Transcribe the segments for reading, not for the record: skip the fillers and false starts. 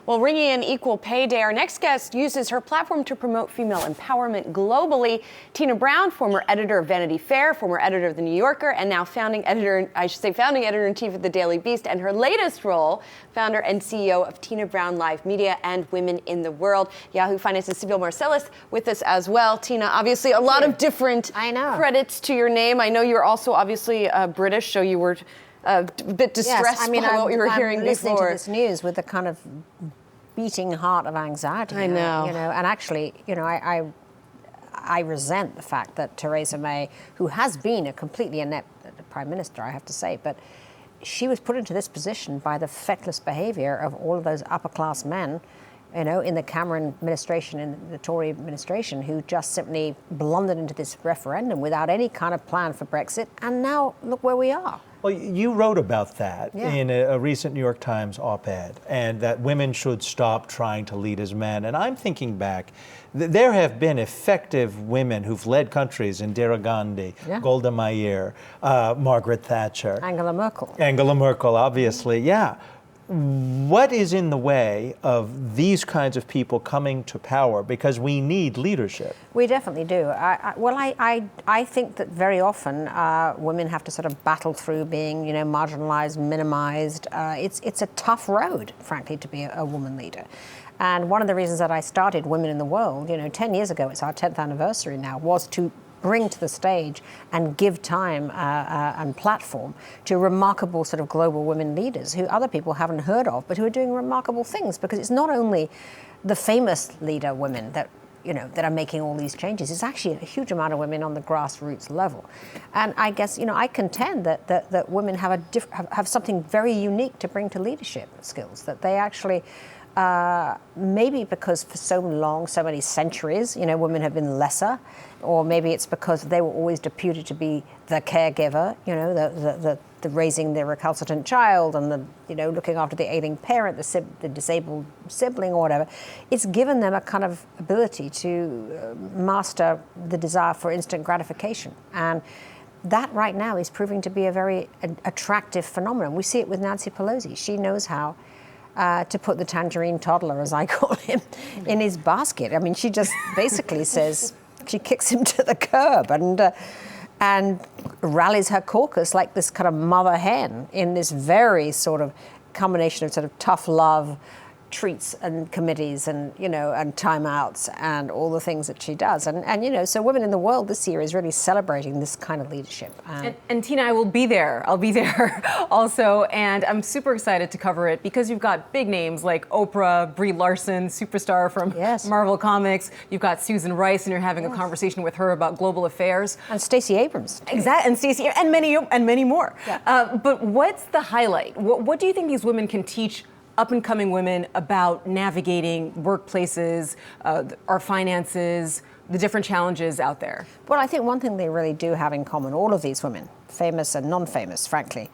Well, ringing in Equal Pay Day, our next guest uses her platform to promote female empowerment globally. Tina Brown, former editor of Vanity Fair, former editor of The New Yorker, and now founding editor-in-chief of The Daily Beast, and her latest role, founder and CEO of Tina Brown Live Media and Women in the World. Yahoo Finance's Sibyl Marcellus with us as well. Tina, obviously a lot of different credits to your name. I know you're also obviously British, so you were a bit distressed by what we were hearing before. Listening to this news with the kind of beating heart of anxiety. I know. And actually, I resent the fact that Theresa May, who has been a completely inept prime minister, I have to say, but she was put into this position by the feckless behavior of all of those upper class men, in the Cameron administration, in the Tory administration, who just simply blundered into this referendum without any kind of plan for Brexit. And now look where we are. Well, you wrote about that in a recent New York Times op-ed, and that women should stop trying to lead as men. And I'm thinking back, there have been effective women who've led countries: Indira Gandhi, Golda Meir, Margaret Thatcher. Angela Merkel. Angela Merkel, obviously, What is in the way of these kinds of people coming to power? Because we need leadership. We definitely do. I think that very often women have to sort of battle through being, marginalized, minimized. It's a tough road, frankly, to be a woman leader. And one of the reasons that I started Women in the World, 10 years ago, it's our 10th anniversary now, was to bring to the stage and give time and platform to remarkable sort of global women leaders who other people haven't heard of, but who are doing remarkable things. Because it's not only the famous leader women that are making all these changes. It's actually a huge amount of women on the grassroots level. And I guess, I contend that women have something very unique to bring to leadership skills, that they actually maybe because for so long, so many centuries, women have been lesser, or maybe it's because they were always deputed to be the caregiver, the raising the recalcitrant child and the, looking after the ailing parent, the disabled sibling or whatever. It's given them a kind of ability to master the desire for instant gratification. And that right now is proving to be a very attractive phenomenon. We see it with Nancy Pelosi. She knows how to put the tangerine toddler, as I call him, in his basket. I mean, she just basically says, she kicks him to the curb and rallies her caucus like this kind of mother hen in this very sort of combination of sort of tough love, treats and committees and, and timeouts and all the things that she does. And so Women in the World this year is really celebrating this kind of leadership. And Tina, I will be there. I'll be there also. And I'm super excited to cover it because you've got big names like Oprah, Brie Larson, superstar from Marvel Comics. You've got Susan Rice, and you're having a conversation with her about global affairs. And Stacey Abrams. Exactly, and Stacey, and many more. Yeah. But what's the highlight? What do you think these women can teach up-and-coming women about navigating workplaces, our finances, the different challenges out there? Well, I think one thing they really do have in common, all of these women, famous and non-famous, frankly,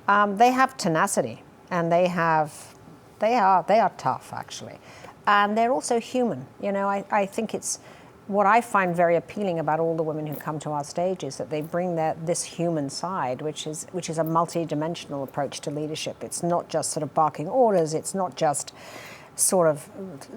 they have tenacity, and they are tough, actually, and they're also human. I think it's what I find very appealing about all the women who come to our stage is that they bring this human side, which is a multi-dimensional approach to leadership. It's not just sort of barking orders. It's not just sort of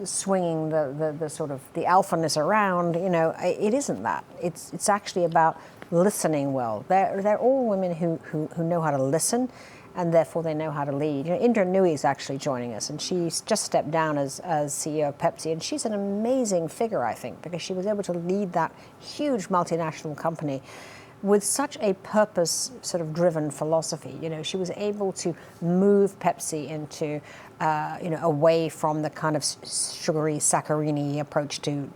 swinging the sort of the alphaness around. It isn't that. It's actually about listening well. They're all women who know how to listen, and therefore they know how to lead. Indra Nooyi is actually joining us, and she's just stepped down as CEO of Pepsi, and she's an amazing figure, I think, because she was able to lead that huge multinational company with such a purpose sort of driven philosophy. She was able to move Pepsi into, away from the kind of sugary, saccharine approach to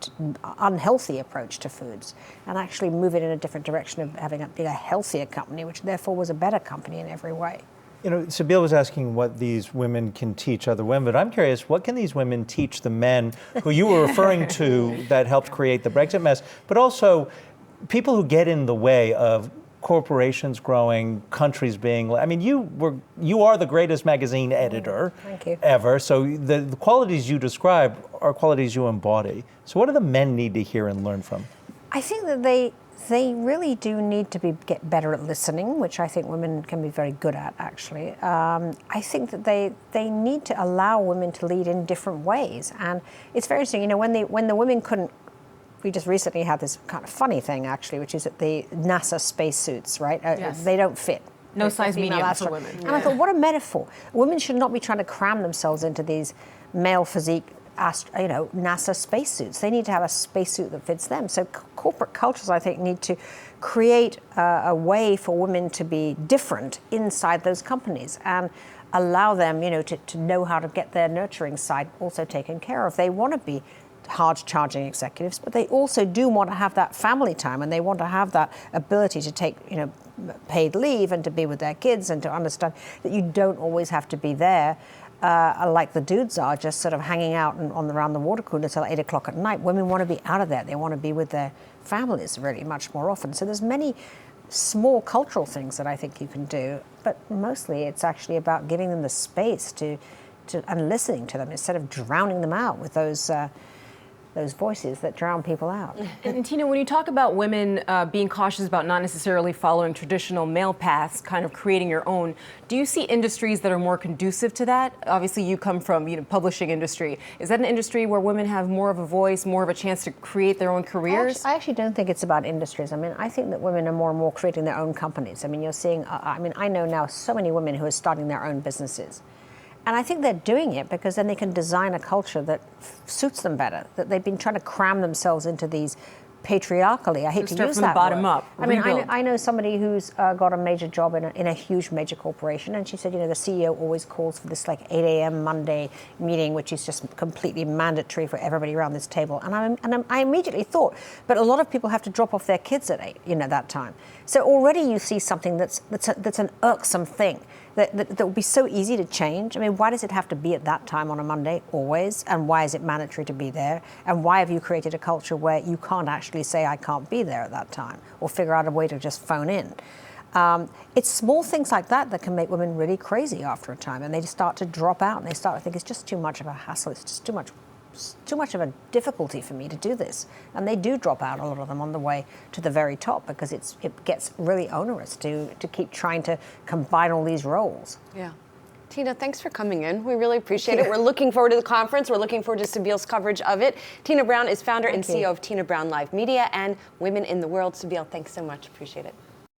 unhealthy approach to foods, and actually move it in a different direction of being a healthier company, which therefore was a better company in every way. Sibyl was asking what these women can teach other women, but I'm curious, what can these women teach the men who you were referring to that helped create the Brexit mess, but also people who get in the way of corporations growing, countries being, you are the greatest magazine editor ever, so the qualities you describe are qualities you embody. So what do the men need to hear and learn from? I think that they really do need to get better at listening, which I think women can be very good at, actually. I think that they need to allow women to lead in different ways. And it's very interesting, you know, when the women couldn't, we just recently had this kind of funny thing, actually, which is that the NASA spacesuits, right? Yes. They don't fit. No size medium for women. And I thought, what a metaphor. Women should not be trying to cram themselves into these male physique, NASA spacesuits. They need to have a spacesuit that fits them. So corporate cultures, I think, need to create a way for women to be different inside those companies and allow them, you know, to know how to get their nurturing side also taken care of. They want to be hard-charging executives, but they also do want to have that family time, and they want to have that ability to take, you know, paid leave and to be with their kids and to understand that you don't always have to be there like the dudes are, just sort of hanging out around the water cooler until 8 o'clock at night. Women want to be out of there. They want to be with their families really much more often. So there's many small cultural things that I think you can do, but mostly it's actually about giving them the space to and listening to them instead of drowning them out with those voices that drown people out. And Tina, when you talk about women being cautious about not necessarily following traditional male paths, kind of creating your own, do you see industries that are more conducive to that? Obviously, you come from, you know, publishing industry. Is that an industry where women have more of a voice, more of a chance to create their own careers? I actually don't think it's about industries. I mean, I think that women are more and more creating their own companies. I mean, you're seeing, I know now so many women who are starting their own businesses. And I think they're doing it because then they can design a culture that suits them better, that they've been trying to cram themselves into these patriarchally. I hate to use from that the bottom word. up. I mean, rebuild. I know somebody who's got a major job in a huge major corporation, and she said, you know, the CEO always calls for this like 8 a.m. Monday meeting, which is just completely mandatory for everybody around this table. And I immediately thought, but a lot of people have to drop off their kids at 8, you know, that time. So already you see something that's an irksome thing. That would be so easy to change. I mean, why does it have to be at that time on a Monday always? And why is it mandatory to be there? And why have you created a culture where you can't actually say, I can't be there at that time, or figure out a way to just phone in? It's small things like that that can make women really crazy after a time, and they just start to drop out, and they start to think it's just too much of a hassle, it's just too much of a difficulty for me to do this. And they do drop out, a lot of them, on the way to the very top, because it gets really onerous to keep trying to combine all these roles. Yeah. Tina, thanks for coming in. We really appreciate it. We're looking forward to the conference. We're looking forward to Sabeel's coverage of it. Tina Brown is founder and CEO of Tina Brown Live Media and Women in the World. Sabeel, thanks so much. Appreciate it.